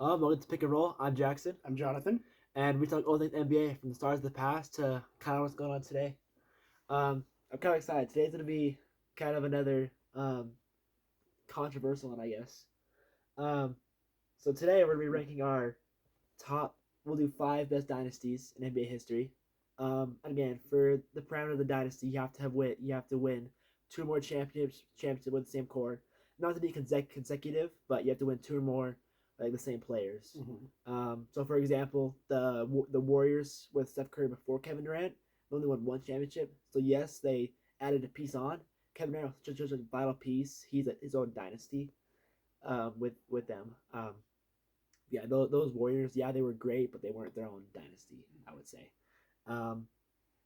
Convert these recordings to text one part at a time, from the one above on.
Welcome to Pick and Roll. I'm Jackson, I'm Jonathan. and we talk all things NBA from the stars of the past to kind of what's going on today. I'm kind of excited. Today's gonna be kind of another controversial one, I guess. Um, so today we're gonna be ranking our top. We'll do five best dynasties in NBA history. And again, for the parameter of the dynasty, you have to have win. You have to win two or more championships with the same core. Not to be consecutive, but you have to win two or more like the same players. Mm-hmm. So for example, the Warriors with Steph Curry before Kevin Durant only won one championship. So yes, they added a piece on. Kevin Durant was just a vital piece. He's his own dynasty with them. Yeah, those Warriors, yeah, they were great, but they weren't their own dynasty, I would say. Um,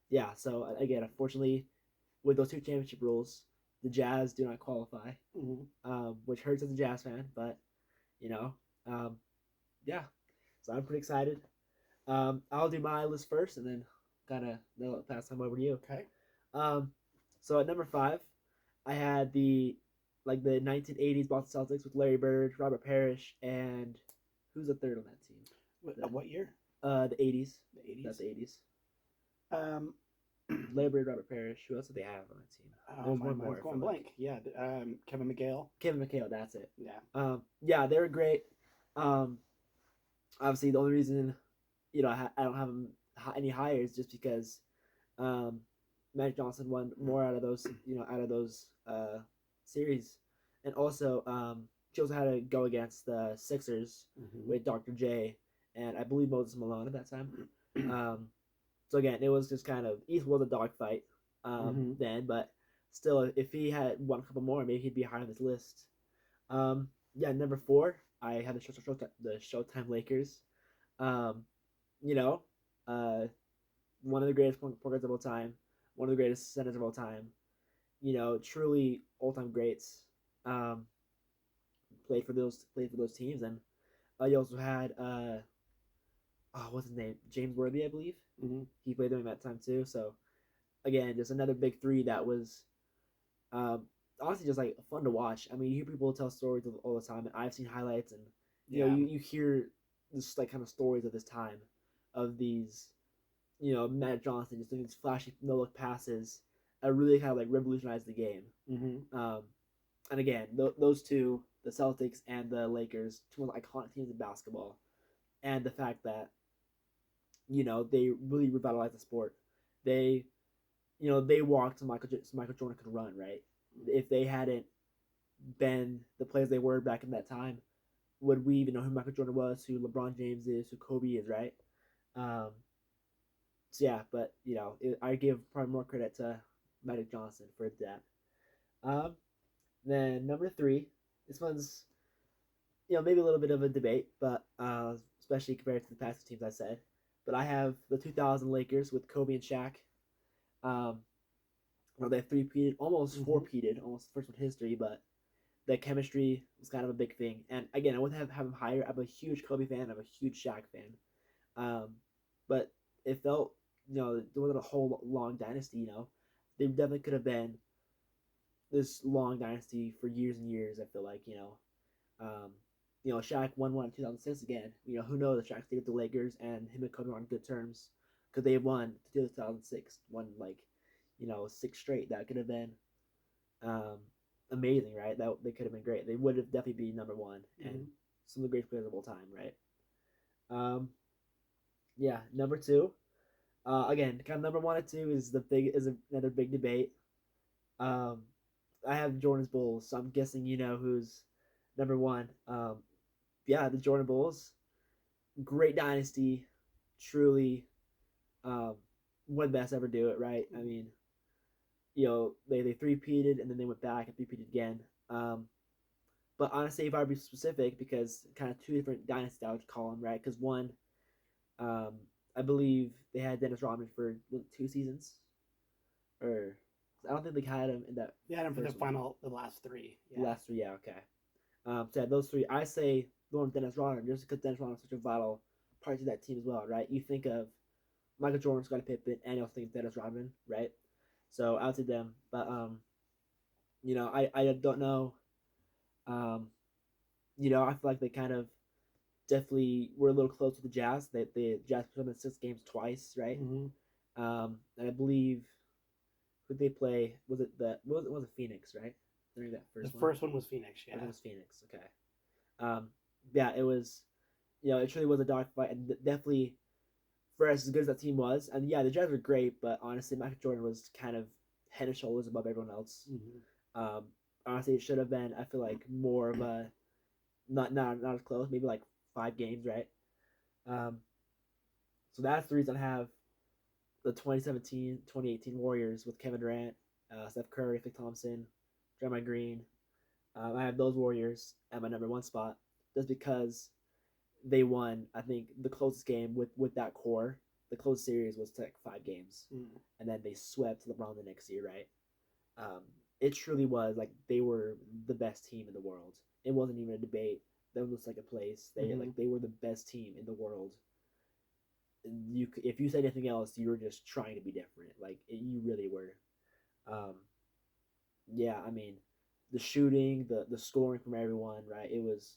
yeah, so again, unfortunately, with those two championship rules, the Jazz do not qualify, which hurts as a Jazz fan, but you know, um, yeah. So I'm pretty excited. I'll do my list first, and then kind of pass time over to you. Okay. Um, so at number five, I had the 1980s Boston Celtics with Larry Bird, Robert Parrish, and who's the third on that team? What year? The 80s. The 80s. That's the 80s. Um, Larry Bird, Robert Parrish. Who else did they have on that team? There's one more. Going blank. Yeah. Kevin McHale. Kevin McHale. That's it. Yeah. Yeah, they were great. Um, Obviously, the only reason I don't have them any higher is just because um, Magic Johnson won more out of those series, and also she also had to go against the Sixers with Dr. J and I believe Moses Malone at that time. So again, it was just kind of East was a dogfight then, but still, if he had won a couple more, maybe he'd be higher on this list. Yeah, number four, I had the Showtime Lakers. Um, you know, uh, one of the greatest point guards of all time, one of the greatest centers of all time. Truly all time greats. Um, played for those teams, and you also had what's his name, James Worthy, I believe. He played during that time too. So again, just another big three that was um, honestly just like fun to watch. I mean, you hear people tell stories all the time, and I've seen highlights, and you hear this like kind of stories of this time, of these Matt Johnson just doing these flashy no look passes that really kind of like revolutionized the game. And again, those two, the Celtics and the Lakers, two of the iconic teams in basketball, and the fact that they really revitalized the sport. They they walked so Michael Jordan could run, right? If they hadn't been the players they were back in that time, would we even know who Michael Jordan was, who LeBron James is, who Kobe is, right? Um, so yeah, but I give probably more credit to Magic Johnson for that. Um, then number three, this one's maybe a little bit of a debate, but especially compared to the past two teams I said. But I have the 2000 Lakers with Kobe and Shaq. Um, they three-peated, almost four-peated, almost first one in history, but the chemistry was kind of a big thing. And again, I wouldn't have him higher. I'm a huge Kobe fan. I'm a huge Shaq fan. But it felt, there wasn't a whole long dynasty. They definitely could have been this long dynasty for years and years. I feel like Shaq won one in 2006 again. Who knows if Shaq stayed with the Lakers and him and Kobe were on good terms, because they won 2006, won like six straight. That could have been um, amazing, right? That they could have been great. They would have definitely been number one and some of the greatest players of all time, right? Um, yeah, number two. Again, kind of number one and two is another big debate. Um, I have Jordan's Bulls, so I'm guessing who's number one. Yeah, the Jordan Bulls, great dynasty, truly um, one of the best ever do it. Right? I mean, they three-peated and then they went back and three-peated again. But honestly, if I be specific, because kind of two different dynasties I would call them, right? Because one, um, I believe they had Dennis Rodman for 2 seasons, or I don't think they had him in that. They had him for the last three. Yeah. The last three, yeah, okay. So yeah, those three, I say the one with Dennis Rodman, just because Dennis Rodman is such a vital part to that team as well, right? You think of Michael Jordan, Scottie Pippen, and you also think of Dennis Rodman, right? So I would say them, but I don't know. I feel like they kind of definitely were a little close to the Jazz. The Jazz put them in 6 games twice, right? Mm-hmm. And I believe who they play was it the was it Phoenix, right? During that The first one, first one was Phoenix. first Yeah. one was Phoenix. Okay. Um, yeah, it was. It truly was a dogfight, and definitely for as good as that team was, and yeah, the Jazz were great, but honestly, Michael Jordan was kind of head and shoulders above everyone else. Mm-hmm. Um, honestly, it should have been. I feel like more of a not as close, maybe like 5 games, right? Um, so that's the reason I have the 2017-2018 Warriors with Kevin Durant, Steph Curry, Klay Thompson, Draymond Green. I have those Warriors at my number 1 spot just because they won. I think the closest game with that core, the closest series was to like 5 games, and then they swept LeBron the next year, right? Um, it truly was like they were the best team in the world. It wasn't even a debate. That was like a place. They were the best team in the world. If you said anything else, you were just trying to be different. You really were. Um, yeah, I mean, the shooting, the scoring from everyone, right? It was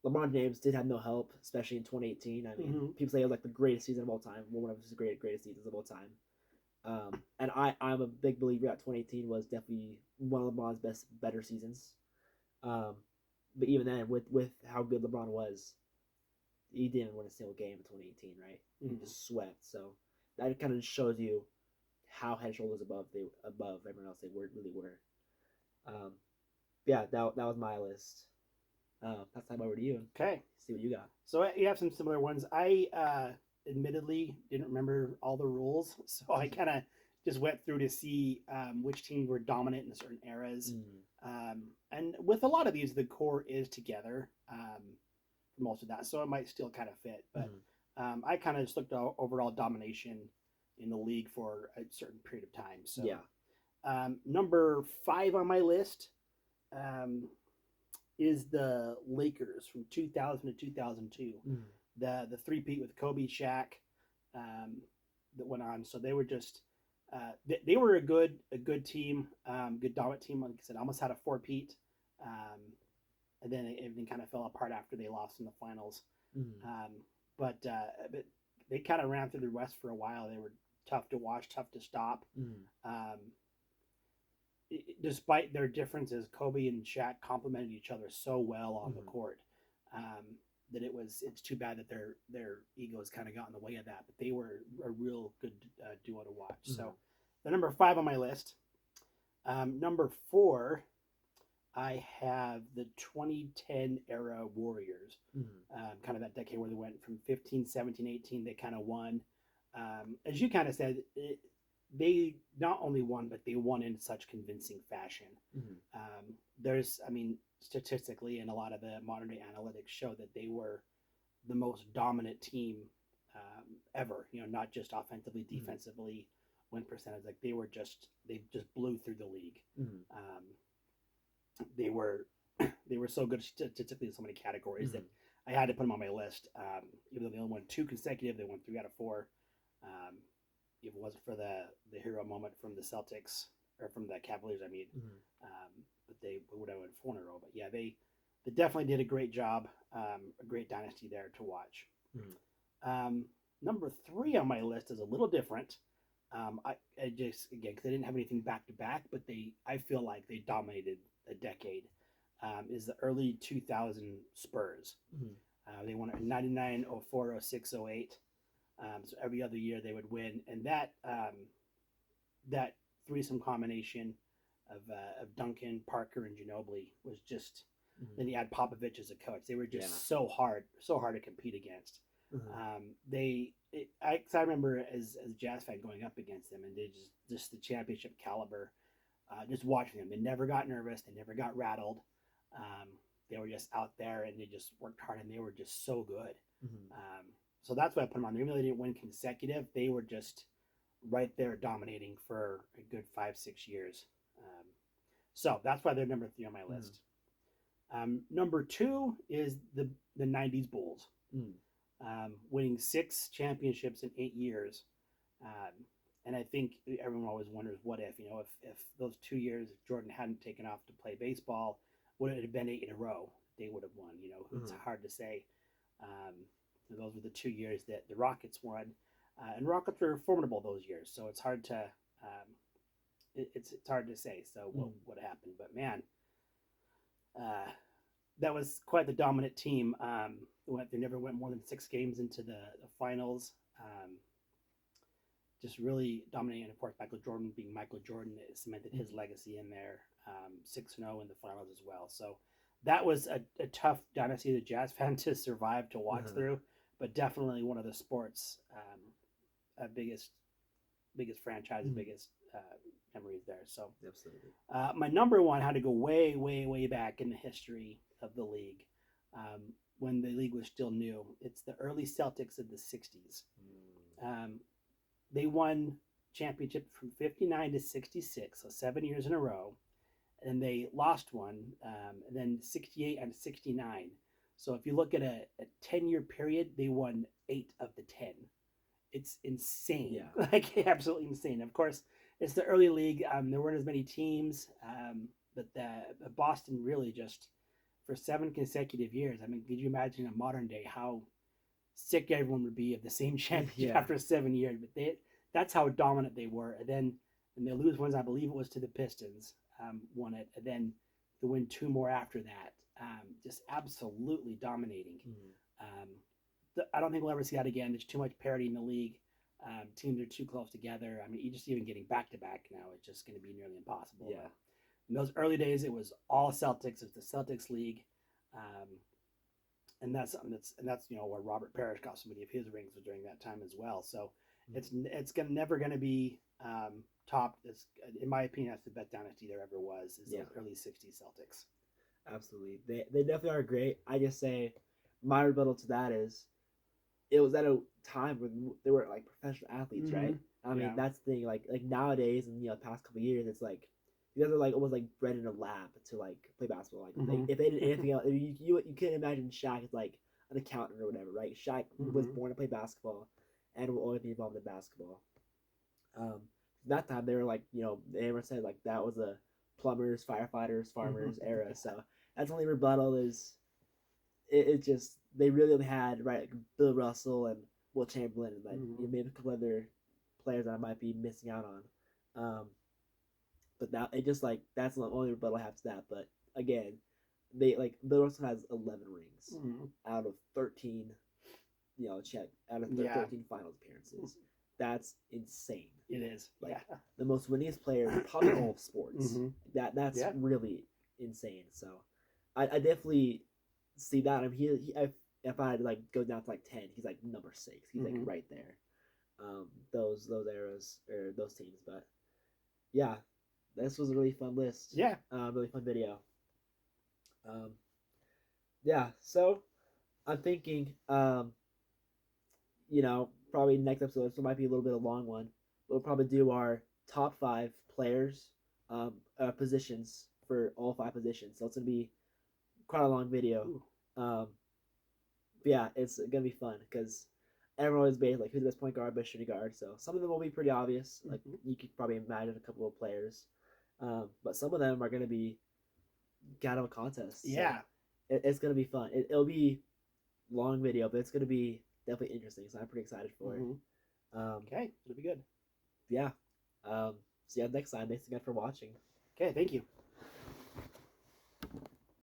LeBron James did have no help, especially in 2018. I mean, Mm-hmm. people say it was like the greatest season of all time. One of his greatest seasons of all time. And I'm a big believer that 2018 was definitely one of LeBron's better seasons. Um, but even then, with how good LeBron was, he didn't win a single game in 2018, right? He Mm-hmm. just swept. So that kind of shows you how head and shoulders above everyone else they really were. Um, yeah, that was my list. That's time over to you. Okay. See what you got. So you have some similar ones. I admittedly didn't remember all the rules, so I kind of just went through to see which teams were dominant in certain eras. And with a lot of these, the core is together for most of that, so it might still kind of fit. But I kind of just looked at overall domination in the league for a certain period of time. So yeah, number 5 on my list. Is the Lakers from 2000 to 2002. The three-peat with Kobe, Shaq, that went on. So they were just they were a good team, good dominant team. Like I said, almost had a four-peat, and then everything kind of fell apart after they lost in the finals. But they kind of ran through the West for a while. They were tough to watch, tough to stop. Despite their differences, Kobe and Shaq complemented each other so well on the court that it's too bad that their egos kind of got in the way of that. But they were a real good duo to watch. So the number 5 on my list. Number 4, I have the 2010 era Warriors. Kind of that decade where they went from 15, 17, 18. They kind of won. As you kind of said, they not only won, but they won in such convincing fashion. Statistically, and a lot of the modern day analytics show that they were the most dominant team ever. Not just offensively, defensively, win percentage. Like they just blew through the league. They were so good statistically in so many categories that I had to put them on my list. Even though they only won 2 consecutive, they won 3 out of 4. If it wasn't for the hero moment from the Celtics or from the Cavaliers, but they would have won 4 in a row. But yeah, they definitely did a great job, a great dynasty there to watch. Number 3 on my list is a little different. I just again because they didn't have anything back to back, but I feel like they dominated a decade. Is the early 2000 Spurs? They won in 99, 04, 06, 08. So every other year they would win, and that threesome combination of Duncan, Parker, and Ginobili was just. Then you had Popovich as a coach. They were just so hard to compete against. I remember as a Jazz fan going up against them, and they just the championship caliber. Just watching them, they never got nervous, they never got rattled. They were just out there, and they just worked hard, and they were just so good. So that's why I put them on there. Even though they didn't win consecutive, they were just right there dominating for a good 5-6 years. So that's why they're number 3 on my list. Number 2 is the 90s Bulls, winning 6 championships in 8 years. And I think everyone always wonders what if those 2 years if Jordan hadn't taken off to play baseball, would it have been 8 in a row? They would have won. It's hard to say. Um, those were the 2 years that the Rockets won, and Rockets were formidable those years. So it's hard to it's hard to say. So what happened? But man, uh, that was quite the dominant team. They never went more than 6 games into the finals. Just really dominating. And of course, Michael Jordan being Michael Jordan, it cemented his legacy in there. 6-0 in the finals as well. So that was a tough dynasty the Jazz fan to survive to watch through, but definitely one of the sports biggest franchise, biggest memories there. So absolutely. My number one had to go way back in the history of the league, when the league was still new. It's the early Celtics of the '60s. They won championship from 59 to 66, so 7 years in a row. And they lost one, and then 68 and 69. So if you look at a 10-year period, they won 8 of the 10. It's insane. Yeah. Like, absolutely insane. Of course, it's the early league. There weren't as many teams, but the Boston really just, for 7 consecutive years, I mean, could you imagine in modern day how sick everyone would be of the same championship after 7 years? But that's how dominant they were. And then they lose ones, I believe it was to the Pistons, won it, and then to win 2 more after that. Just absolutely dominating. I don't think we'll ever see that again. There's too much parity in the league. Teams are too close together. I mean, just even getting back to back now, it's just going to be nearly impossible. Yeah. In those early days, it was all Celtics. It's the Celtics league, and that's where Robert Parrish got so many of his rings during that time as well. So it's never going to be topped. In my opinion, that's the best dynasty there ever was. Is those early '60s Celtics. Absolutely, they definitely are great. I just say my rebuttal to that is, it was at a time when they were like professional athletes, right? I mean, that's the thing. Like nowadays, and the past couple of years, it's like you guys are like almost like bred in a lab to like play basketball. Like if they did anything else, you can't imagine Shaq as like an accountant or whatever, right? Shaq was born to play basketball, and will always be involved in basketball. That time they were like, they ever said like that was a plumbers, firefighters, farmers era. So that's only rebuttal is it just, they really only had, right, like Bill Russell and Will Chamberlain and like maybe a couple other players that I might be missing out on. But that it just like that's the only rebuttal I have to that. But again, they like Bill Russell has 11 rings out of 13. Out of 13 finals appearances. That's insane. It is. Like the most winningest player in probably all of sports. That's really insane. So I definitely see that. I mean, if I had like go down to like 10, he's like number 6. He's like right there. Those eras or those teams. But yeah, this was a really fun list. Yeah. Really fun video. Yeah. So I'm thinking, probably next episode, so it might be a little bit of a long one. We'll probably do our top 5 players, positions for all 5 positions. So it's gonna be quite a long video. But yeah, it's gonna be fun because everyone always based like who's the best point guard, best shooting guard. So some of them will be pretty obvious. Like you could probably imagine a couple of players, but some of them are gonna be kind of a contest. Yeah, so it's gonna be fun. It'll be long video, but it's gonna be definitely interesting. So I'm pretty excited for it. Okay, it'll be good. Yeah. See you next time. Thanks again for watching. Okay, thank you.